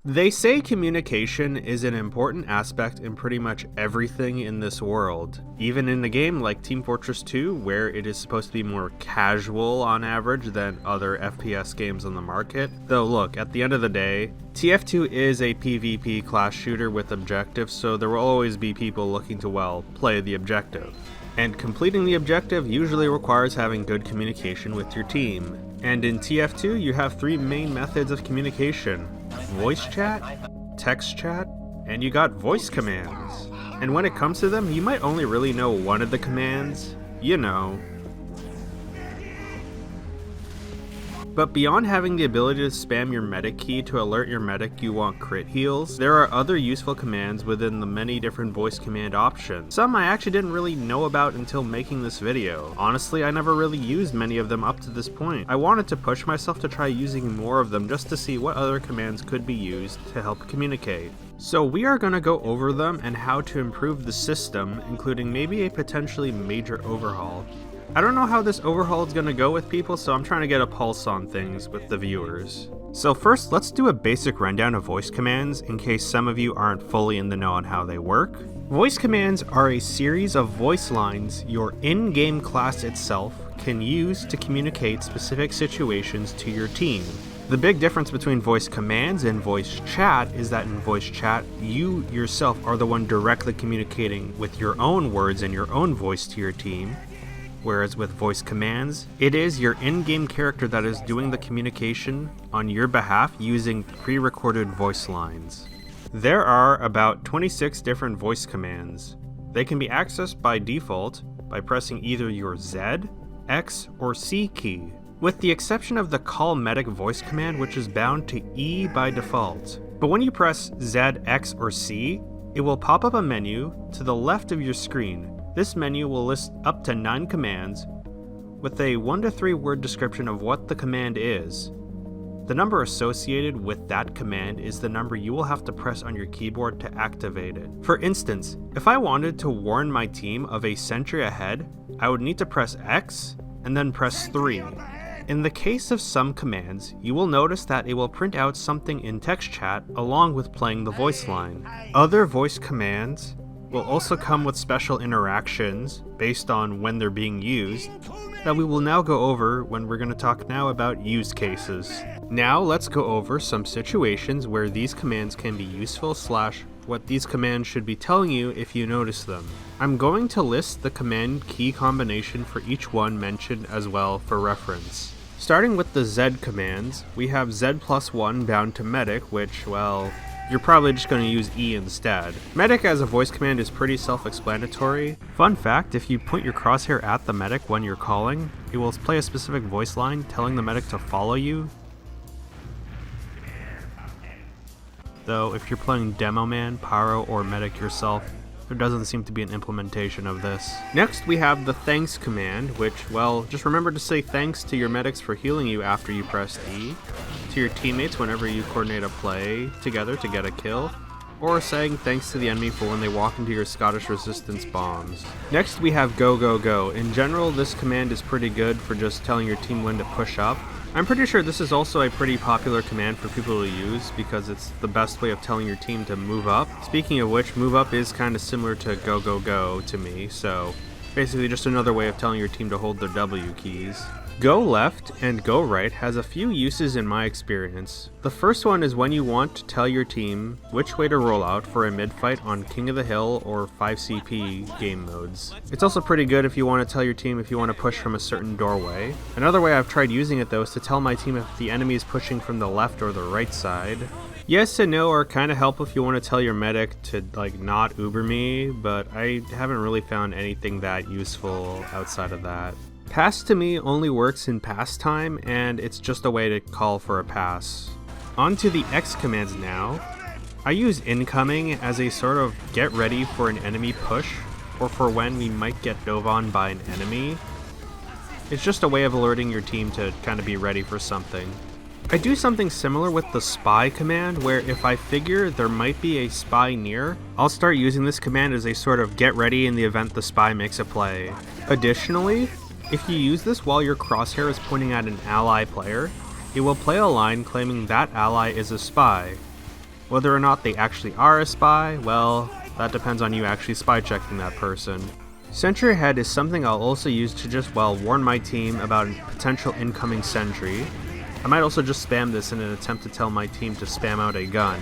They say communication is an important aspect in pretty much everything in this world. Even in a game like Team Fortress 2, where it is supposed to be more casual on average than other FPS games on the market. Though look, at the end of the day, TF2 is a PvP class shooter with objectives, so there will always be people looking to, well, play the objective. And completing the objective usually requires having good communication with your team. And in TF2, you have three main methods of communication: voice chat, text chat, and you got voice commands. And when it comes to them, you might only really know one of the commands, you know. But beyond having the ability to spam your medic key to alert your medic you want crit heals, there are other useful commands within the many different voice command options. Some I actually didn't really know about until making this video. Honestly, I never really used many of them up to this point. I wanted to push myself to try using more of them just to see what other commands could be used to help communicate. So we are going to go over them and how to improve the system, including maybe a potentially major overhaul. I don't know how this overhaul is going to go with people, so I'm trying to get a pulse on things with the viewers. So first, let's do a basic rundown of voice commands in case some of you aren't fully in the know on how they work. Voice commands are a series of voice lines your in-game class itself can use to communicate specific situations to your team. The big difference between voice commands and voice chat is that in voice chat, you yourself are the one directly communicating with your own words and your own voice to your team. Whereas with voice commands, it is your in-game character that is doing the communication on your behalf using pre-recorded voice lines. There are about 26 different voice commands. They can be accessed by default by pressing either your Z, X, or C key, with the exception of the call medic voice command, which is bound to E by default. But when you press Z, X, or C, it will pop up a menu to the left of your screen. This menu will list up to 9 commands with a 1 to 3 word description of what the command is. The number associated with that command is the number you will have to press on your keyboard to activate it. For instance, if I wanted to warn my team of a sentry ahead, I would need to press X and then press 3. In the case of some commands, you will notice that it will print out something in text chat along with playing the voice line. Other voice commands will also come with special interactions based on when they're being used that we will now go over when we're going to talk now about use cases. Now let's go over some situations where these commands can be useful / what these commands should be telling you if you notice them. I'm going to list the command key combination for each one mentioned as well for reference. Starting with the Z commands, we have Z+1 bound to medic, which, well, you're probably just going to use E instead. Medic as a voice command is pretty self-explanatory. Fun fact, if you point your crosshair at the medic when you're calling, it will play a specific voice line telling the medic to follow you. Though if you're playing Demo Man, Pyro, or Medic yourself, there doesn't seem to be an implementation of this. Next we have the thanks command, which, well, just remember to say thanks to your medics for healing you after you press E, to your teammates whenever you coordinate a play together to get a kill, or saying thanks to the enemy for when they walk into your Scottish resistance bombs. Next we have go go go. In general, this command is pretty good for just telling your team when to push up. I'm pretty sure this is also a pretty popular command for people to use because it's the best way of telling your team to move up. Speaking of which, move up is kind of similar to go go go to me, so basically just another way of telling your team to hold their W keys. Go left and go right has a few uses in my experience. The first one is when you want to tell your team which way to roll out for a mid-fight on King of the Hill or 5CP game modes. It's also pretty good if you want to tell your team if you want to push from a certain doorway. Another way I've tried using it though is to tell my team if the enemy is pushing from the left or the right side. Yes and no are kind of helpful if you want to tell your medic to not Uber me, but I haven't really found anything that useful outside of that. Pass to me only works in pastime, and it's just a way to call for a pass. On to the X commands now. I use incoming as a sort of get ready for an enemy push, or for when we might get dove on by an enemy. It's just a way of alerting your team to kind of be ready for something. I do something similar with the spy command, where if I figure there might be a spy near, I'll start using this command as a sort of get ready in the event the spy makes a play. Additionally, if you use this while your crosshair is pointing at an ally player, it will play a line claiming that ally is a spy. Whether or not they actually are a spy, well, that depends on you actually spy checking that person. Sentry Ahead is something I'll also use to just, well, warn my team about a potential incoming sentry. I might also just spam this in an attempt to tell my team to spam out a gun.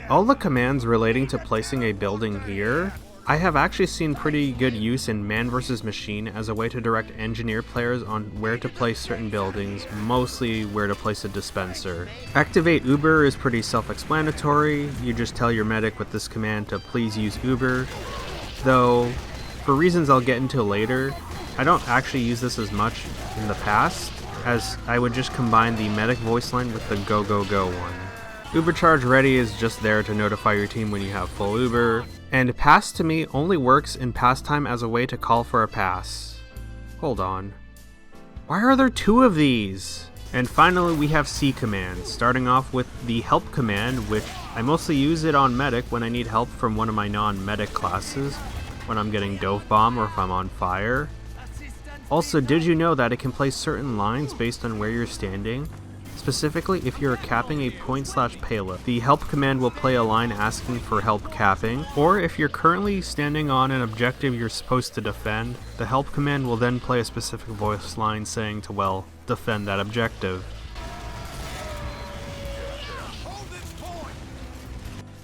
All the commands relating to placing a building here, I have actually seen pretty good use in Man vs. Machine as a way to direct engineer players on where to place certain buildings, mostly where to place a dispenser. Activate Uber is pretty self-explanatory. You just tell your medic with this command to please use Uber. Though, for reasons I'll get into later, I don't actually use this as much in the past, as I would just combine the medic voice line with the go go go one. Uber charge ready is just there to notify your team when you have full Uber, and pass to me only works in pastime as a way to call for a pass. Hold on. Why are there two of these? And finally we have C commands, starting off with the help command, which I mostly use it on medic when I need help from one of my non-medic classes, when I'm getting dove bomb or if I'm on fire. Also, did you know that it can place certain lines based on where you're standing? Specifically, if you're capping a point/payload, the help command will play a line asking for help capping, or if you're currently standing on an objective you're supposed to defend, the help command will then play a specific voice line saying to, well, defend that objective.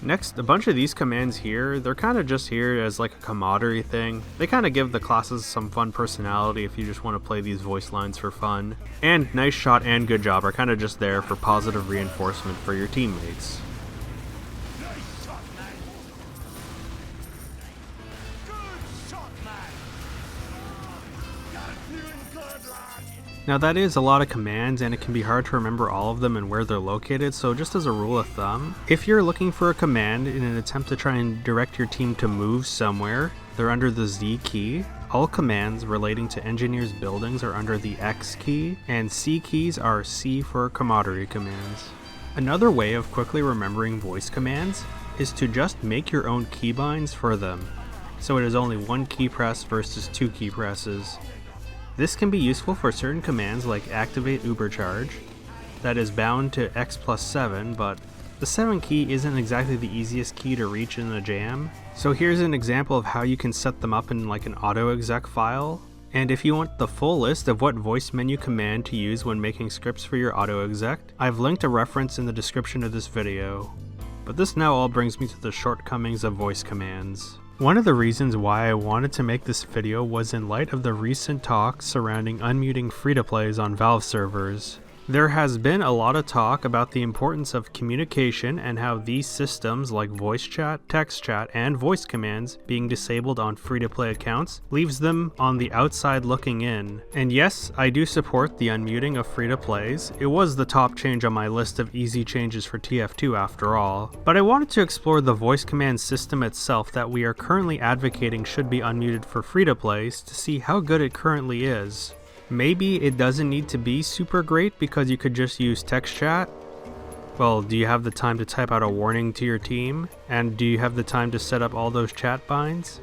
Next, a bunch of these commands here, they're kind of just here as like a camaraderie thing. They kind of give the classes some fun personality if you just want to play these voice lines for fun. And nice shot and good job are kind of just there for positive reinforcement for your teammates. Now that is a lot of commands and it can be hard to remember all of them and where they're located, so just as a rule of thumb, if you're looking for a command in an attempt to try and direct your team to move somewhere, they're under the Z key. All commands relating to engineers' buildings are under the X key, and C keys are C for camaraderie commands. Another way of quickly remembering voice commands is to just make your own keybinds for them, so it is only one key press versus two key presses. This can be useful for certain commands like activate Uber charge, that is bound to X+7, but the 7 key isn't exactly the easiest key to reach in a jam. So here's an example of how you can set them up in like an auto-exec file. And if you want the full list of what voice menu command to use when making scripts for your auto-exec, I've linked a reference in the description of this video. But this now all brings me to the shortcomings of voice commands. One of the reasons why I wanted to make this video was in light of the recent talks surrounding unmuting free-to-plays on Valve servers. There has been a lot of talk about the importance of communication and how these systems like voice chat, text chat, and voice commands being disabled on free-to-play accounts leaves them on the outside looking in. And yes, I do support the unmuting of free-to-plays. It was the top change on my list of easy changes for TF2 after all. But I wanted to explore the voice command system itself that we are currently advocating should be unmuted for free-to-plays to see how good it currently is. Maybe it doesn't need to be super great because you could just use text chat. Well, do you have the time to type out a warning to your team? And do you have the time to set up all those chat binds?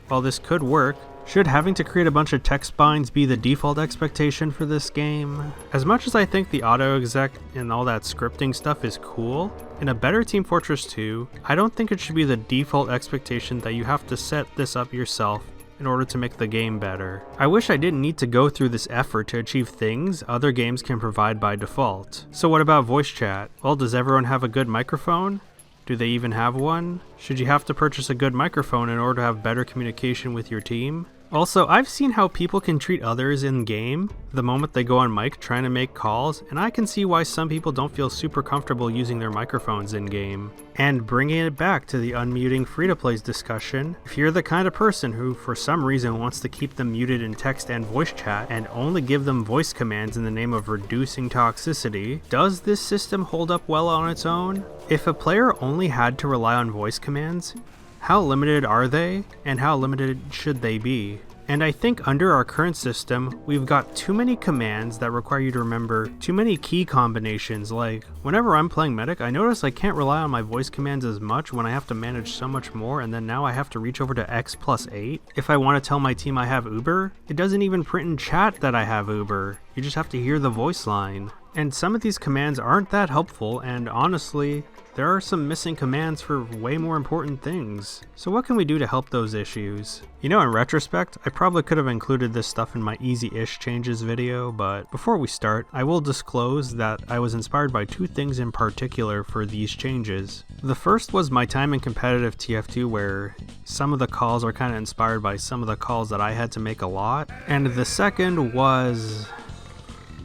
While this could work, should having to create a bunch of text binds be the default expectation for this game? As much as I think the auto-exec and all that scripting stuff is cool, in a better Team Fortress 2, I don't think it should be the default expectation that you have to set this up yourself in order to make the game better. I wish I didn't need to go through this effort to achieve things other games can provide by default. So what about voice chat? Well, does everyone have a good microphone? Do they even have one? Should you have to purchase a good microphone in order to have better communication with your team? Also, I've seen how people can treat others in game the moment they go on mic trying to make calls, and I can see why some people don't feel super comfortable using their microphones in game. And bringing it back to the unmuting free-to-plays discussion, if you're the kind of person who for some reason wants to keep them muted in text and voice chat and only give them voice commands in the name of reducing toxicity, does this system hold up well on its own? If a player only had to rely on voice commands, how limited are they, and how limited should they be? And I think under our current system, we've got too many commands that require you to remember too many key combinations. Like, whenever I'm playing medic, I notice I can't rely on my voice commands as much when I have to manage so much more, and then now I have to reach over to X+8. If I want to tell my team I have Uber, it doesn't even print in chat that I have Uber. You just have to hear the voice line. And some of these commands aren't that helpful, and honestly, there are some missing commands for way more important things. So what can we do to help those issues? You know, in retrospect, I probably could have included this stuff in my easy-ish changes video, but before we start, I will disclose that I was inspired by two things in particular for these changes. The first was my time in competitive TF2, where some of the calls are kind of inspired by some of the calls that I had to make a lot, and the second was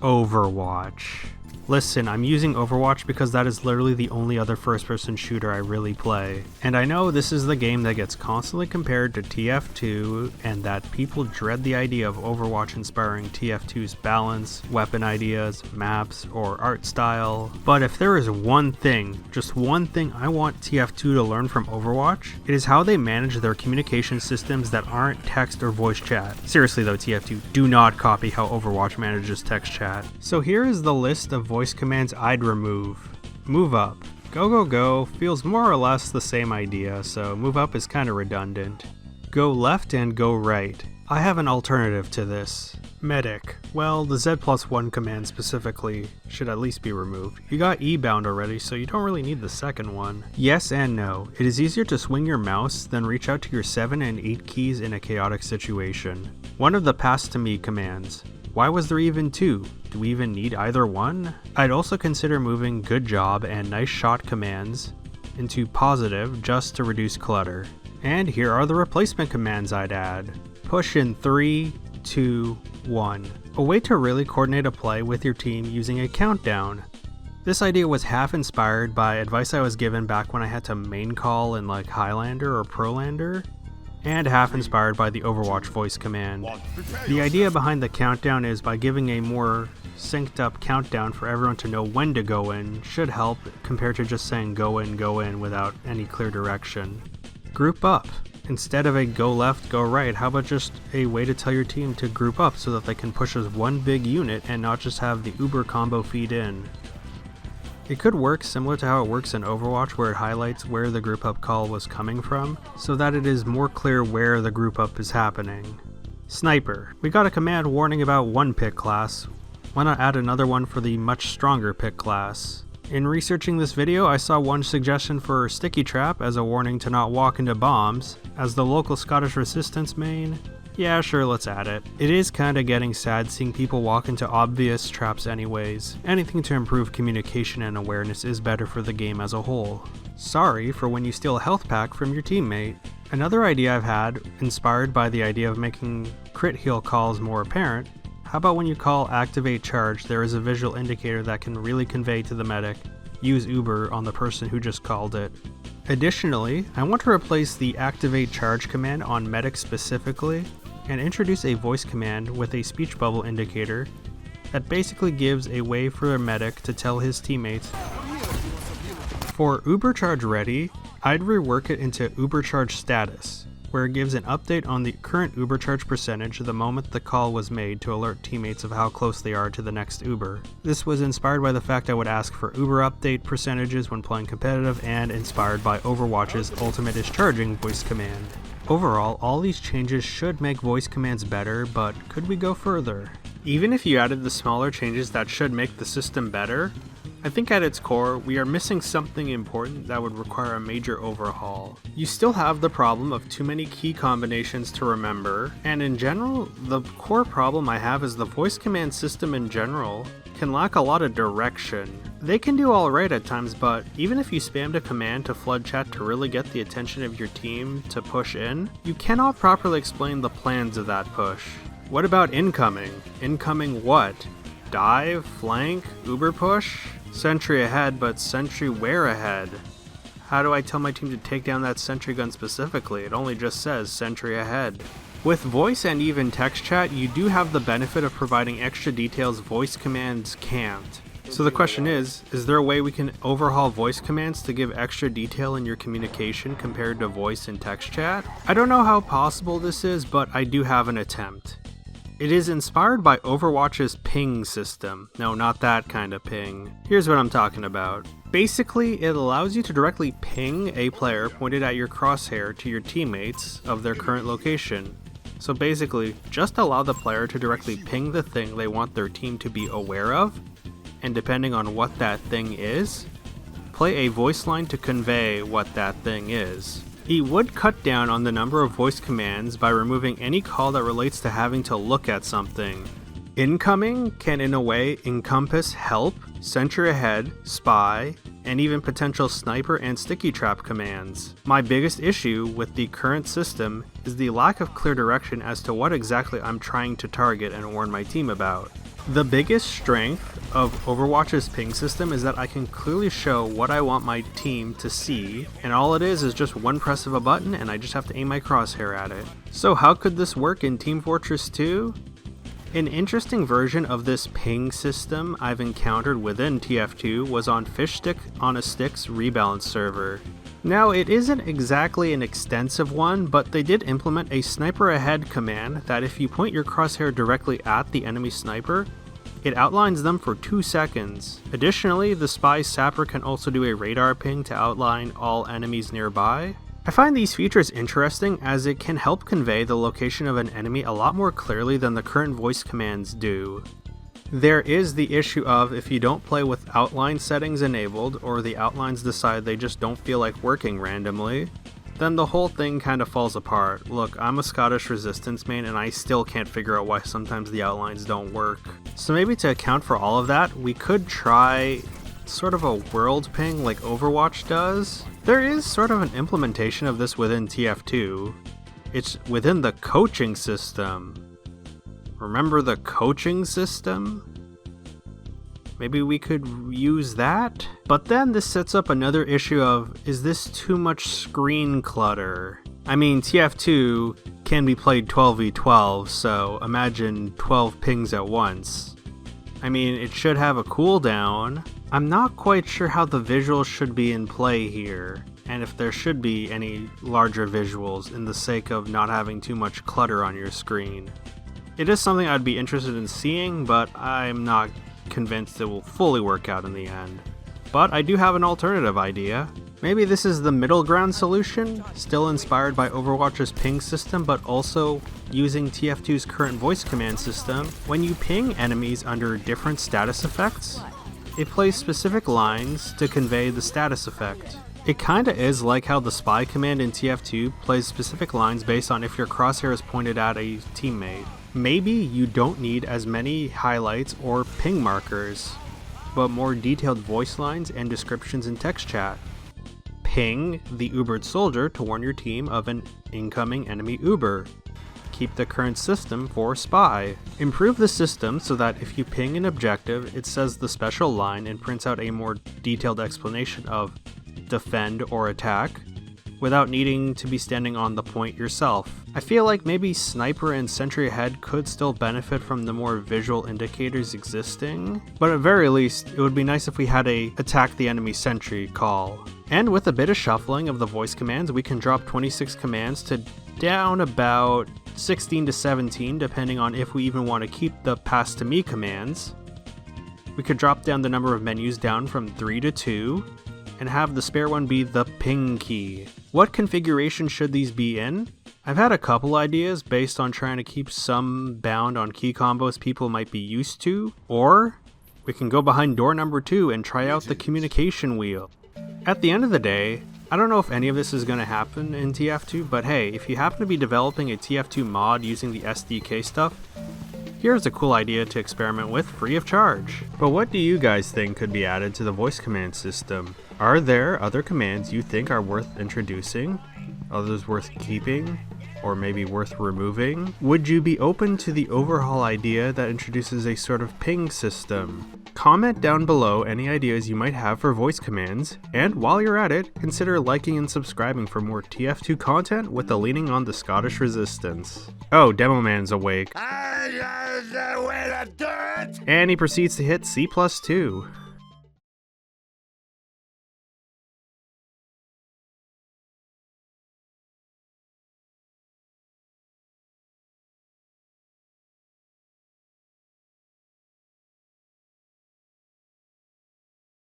Overwatch. Listen, I'm using Overwatch because that is literally the only other first-person shooter I really play. And I know this is the game that gets constantly compared to TF2, and that people dread the idea of Overwatch inspiring TF2's balance, weapon ideas, maps, or art style. But if there is one thing, just one thing I want TF2 to learn from Overwatch, it is how they manage their communication systems that aren't text or voice chat. Seriously though, TF2, do not copy how Overwatch manages text chat. So here is the list of voice commands I'd remove. Move up. Go go go feels more or less the same idea, so move up is kind of redundant. Go left and go right. I have an alternative to this. Medic. Well, the Z+1 command specifically should at least be removed. You got E-bound already, so you don't really need the second one. Yes and no. It is easier to swing your mouse than reach out to your 7 and 8 keys in a chaotic situation. One of the pass to me commands. Why was there even two? Do we even need either one? I'd also consider moving good job and nice shot commands into positive just to reduce clutter. And here are the replacement commands I'd add. Push in 3, 2, 1. A way to really coordinate a play with your team using a countdown. This idea was half inspired by advice I was given back when I had to main call in like Highlander or Prolander, and half inspired by the Overwatch voice command. The idea behind the countdown is by giving a more synced up countdown for everyone to know when to go in should help compared to just saying go in without any clear direction. Group up. Instead of a go left, go right, how about just a way to tell your team to group up so that they can push as one big unit and not just have the Uber combo feed in. It could work similar to how it works in Overwatch, where it highlights where the group up call was coming from, so that it is more clear where the group up is happening. Sniper. We got a command warning about one pick class. Why not add another one for the much stronger pick class? In researching this video, I saw one suggestion for Sticky Trap as a warning to not walk into bombs. As the local Scottish Resistance main, yeah, sure, let's add it. It is kinda getting sad seeing people walk into obvious traps anyways. Anything to improve communication and awareness is better for the game as a whole. Sorry for when you steal a health pack from your teammate. Another idea I've had, inspired by the idea of making crit heal calls more apparent, how about when you call activate charge, there is a visual indicator that can really convey to the medic, use Uber on the person who just called it. Additionally, I want to replace the activate charge command on medic specifically, and introduce a voice command with a speech bubble indicator that basically gives a way for a medic to tell his teammates. For Uber Charge Ready, I'd rework it into Uber Charge Status, where it gives an update on the current Uber Charge percentage the moment the call was made to alert teammates of how close they are to the next Uber. This was inspired by the fact I would ask for Uber update percentages when playing competitive, and inspired by Overwatch's Ultimate is Charging voice command. Overall, all these changes should make voice commands better, but could we go further? Even if you added the smaller changes that should make the system better, I think at its core, we are missing something important that would require a major overhaul. You still have the problem of too many key combinations to remember, and in general, the core problem I have is the voice command system in general can lack a lot of direction. They can do alright at times, but even if you spammed a command to flood chat to really get the attention of your team to push in, you cannot properly explain the plans of that push. What about incoming? Incoming what? Dive? Flank? Uber push? Sentry ahead, but sentry where ahead? How do I tell my team to take down that sentry gun specifically? It only just says sentry ahead. With voice and even text chat, you do have the benefit of providing extra details voice commands can't. So the question is there a way we can overhaul voice commands to give extra detail in your communication compared to voice and text chat? I don't know how possible this is, but I do have an attempt. It is inspired by Overwatch's ping system. No, not that kind of ping. Here's what I'm talking about. Basically, it allows you to directly ping a player pointed at your crosshair to your teammates of their current location. So basically, just allow the player to directly ping the thing they want their team to be aware of, and depending on what that thing is, play a voice line to convey what that thing is. He would cut down on the number of voice commands by removing any call that relates to having to look at something. Incoming can in a way encompass help, sentry ahead, spy, and even potential sniper and sticky trap commands. My biggest issue with the current system is the lack of clear direction as to what exactly I'm trying to target and warn my team about. The biggest strength of Overwatch's ping system is that I can clearly show what I want my team to see, and all it is just one press of a button and I just have to aim my crosshair at it. So how could this work in Team Fortress 2? An interesting version of this ping system I've encountered within TF2 was on Fishstick on a Stick's rebalance server. Now, it isn't exactly an extensive one, but they did implement a sniper ahead command that if you point your crosshair directly at the enemy sniper, it outlines them for 2 seconds. Additionally, the spy sapper can also do a radar ping to outline all enemies nearby. I find these features interesting as it can help convey the location of an enemy a lot more clearly than the current voice commands do. There is the issue of if you don't play with outline settings enabled, or the outlines decide they just don't feel like working randomly, then the whole thing kind of falls apart. Look, I'm a Scottish Resistance main and I still can't figure out why sometimes the outlines don't work. So maybe to account for all of that, we could try sort of a world ping like Overwatch does. There is sort of an implementation of this within TF2. It's within the coaching system. Remember the coaching system? Maybe we could use that? But then this sets up another issue of, is this too much screen clutter? I mean, TF2 can be played 12v12, so imagine 12 pings at once. I mean, it should have a cooldown. I'm not quite sure how the visuals should be in play here, and if there should be any larger visuals in the sake of not having too much clutter on your screen. It is something I'd be interested in seeing, but I'm not convinced it will fully work out in the end. But I do have an alternative idea. Maybe this is the middle ground solution, still inspired by Overwatch's ping system, but also using TF2's current voice command system. When you ping enemies under different status effects, it plays specific lines to convey the status effect. It kinda is like how the spy command in TF2 plays specific lines based on if your crosshair is pointed at a teammate. Maybe you don't need as many highlights or ping markers, but more detailed voice lines and descriptions in text chat. Ping the Ubered soldier to warn your team of an incoming enemy Uber. Keep the current system for spy. Improve the system so that if you ping an objective, it says the special line and prints out a more detailed explanation of defend or attack, without needing to be standing on the point yourself. I feel like maybe sniper and sentry ahead could still benefit from the more visual indicators existing, but at very least, it would be nice if we had a attack the enemy sentry call. And with a bit of shuffling of the voice commands, we can drop 26 commands to down about 16 to 17, depending on if we even want to keep the pass to me commands. We could drop down the number of menus down from 3 to 2, and have the spare one be the ping key. What configuration should these be in? I've had a couple ideas based on trying to keep some bound on key combos people might be used to, or we can go behind door number 2 and try out the communication wheel. At the end of the day, I don't know if any of this is going to happen in TF2, but hey, if you happen to be developing a TF2 mod using the SDK stuff, here's a cool idea to experiment with free of charge. But what do you guys think could be added to the voice command system? Are there other commands you think are worth introducing? Others worth keeping? Or maybe worth removing? Would you be open to the overhaul idea that introduces a sort of ping system? Comment down below any ideas you might have for voice commands, and while you're at it, consider liking and subscribing for more TF2 content with a leaning on the Scottish Resistance. Oh, Demo Man's awake. And he proceeds to hit C+2.